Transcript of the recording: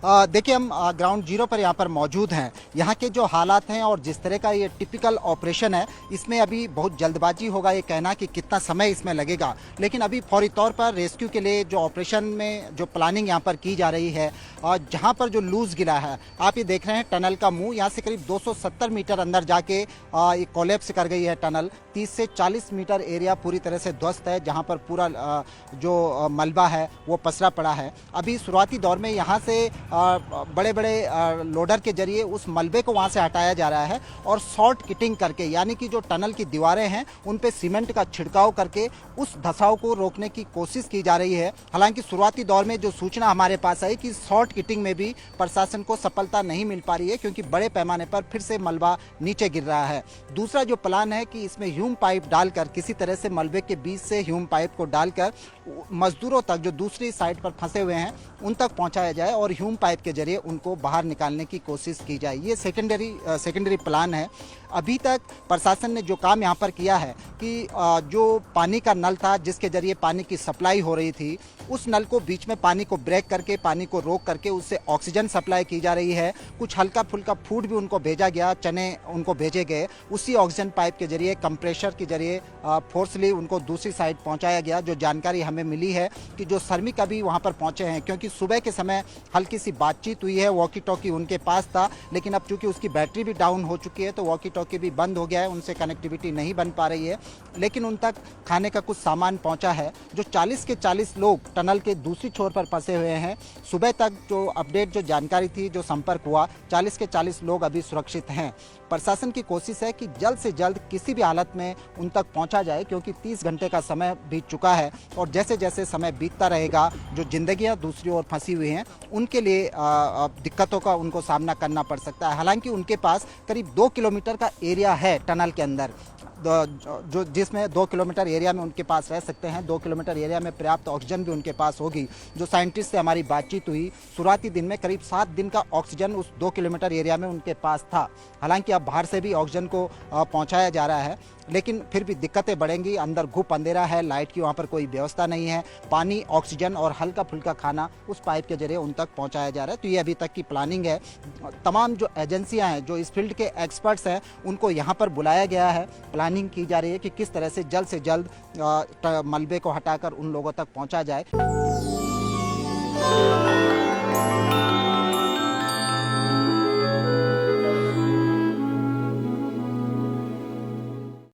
देखिए हम ground zero पर यहाँ पर मौजूद हैं। यहाँ के जो हालात हैं और जिस तरह का ये टिपिकल ऑपरेशन है, इसमें अभी बहुत जल्दबाजी होगा ये कहना कि कितना समय इसमें लगेगा। लेकिन अभी फौरी तौर पर रेस्क्यू के लिए जो ऑपरेशन में जो प्लानिंग यहाँ पर की जा रही है, और जहाँ पर जो लूज गिरा है, आप ये देख रहे हैं टनल का मुंह, यहाँ से करीब 270 मीटर अंदर जाके ये कोलैप्स कर गई है टनल। 30 से 40 मीटर एरिया पूरी तरह से ध्वस्त है, जहाँ पर पूरा जो मलबा है वो पसरा पड़ा है। अभी शुरुआती दौर में यहाँ से बड़े बड़े लोडर के जरिए उस मलबे को वहाँ से हटाया जा रहा है और शॉर्ट किटिंग करके, यानी कि जो टनल की दीवारें हैं उन पे सीमेंट का छिड़काव करके उस धसाव को रोकने की कोशिश की जा रही है। हालांकि शुरुआती दौर में जो सूचना हमारे पास आई कि शॉर्ट किटिंग में भी प्रशासन को सफलता नहीं मिल पा रही है, क्योंकि बड़े पैमाने पर फिर से मलबा नीचे गिर रहा है। दूसरा जो प्लान है कि इसमें ह्यूम पाइप डालकर, किसी तरह से मलबे के बीच से ह्यूम पाइप को डालकर मजदूरों तक जो दूसरी साइड पर फंसे हुए हैं उन तक पहुंचाया जाए और ह्यूम पाइप के जरिए उनको बाहर निकालने की कोशिश की जाए। ये सेकेंडरी प्लान है। अभी तक प्रशासन ने जो काम यहाँ पर किया है कि जो पानी का नल था जिसके जरिए पानी की सप्लाई हो रही थी, उस नल को बीच में पानी को ब्रेक करके, पानी को रोक करके उससे ऑक्सीजन सप्लाई की जा रही है। कुछ हल्का फुल्का फूड भी उनको भेजा गया, चने उनको भेजे गए। उसी ऑक्सीजन पाइप के जरिए, कंप्रेशर के जरिए फोर्सली उनको दूसरी साइड पहुँचाया गया। जो जानकारी हमें मिली है कि जो श्रमिक अभी वहाँ पर पहुँचे हैं, क्योंकि सुबह के समय हल्की सी बातचीत हुई है, वॉकी टॉकी उनके पास था, लेकिन अब चूंकि उसकी बैटरी भी डाउन हो चुकी है तो वॉकी टॉकी भी बंद हो गया है, उनसे कनेक्टिविटी नहीं बन पा रही है। लेकिन उन तक खाने का कुछ सामान पहुंचा है। जो 40 के 40 लोग टनल के दूसरी छोर पर फंसे हुए हैं, सुबह तक जो अपडेट, जो जानकारी थी, जो संपर्क हुआ, 40 के 40 लोग अभी सुरक्षित हैं। प्रशासन की कोशिश है कि जल्द से जल्द किसी भी हालत में उन तक पहुंचा जाए, क्योंकि 30 घंटे का समय बीत चुका है और जैसे जैसे समय बीतता रहेगा, जो जिंदगियां दूसरी ओर फंसी हुई हैं उनके लिए दिक्कतों का उनको सामना करना पड़ सकता है। हालांकि उनके पास करीब 2 किलोमीटर का एरिया है टनल के अंदर, जो जिसमें 2 किलोमीटर एरिया में उनके पास रह सकते हैं। 2 किलोमीटर एरिया में पर्याप्त ऑक्सीजन भी उनके पास होगी। जो साइंटिस्ट से हमारी बातचीत हुई, शुरुआती दिन में करीब 7 दिन का ऑक्सीजन उस 2 किलोमीटर एरिया में उनके पास था। हालांकि अब बाहर से भी ऑक्सीजन को पहुंचाया जा रहा है, लेकिन फिर भी दिक्कतें बढ़ेंगी। अंदर घुप अंधेरा है, लाइट की वहाँ पर कोई व्यवस्था नहीं है। पानी, ऑक्सीजन और हल्का फुल्का खाना उस पाइप के जरिए उन तक पहुँचाया जा रहा है। तो ये अभी तक की प्लानिंग है। तमाम जो एजेंसियाँ हैं, जो इस फील्ड के एक्सपर्ट्स हैं, उनको यहाँ पर बुलाया गया है। प्लानिंग की जा रही है कि किस तरह से जल्द मलबे को हटाकर उन लोगों तक पहुँचा जाए।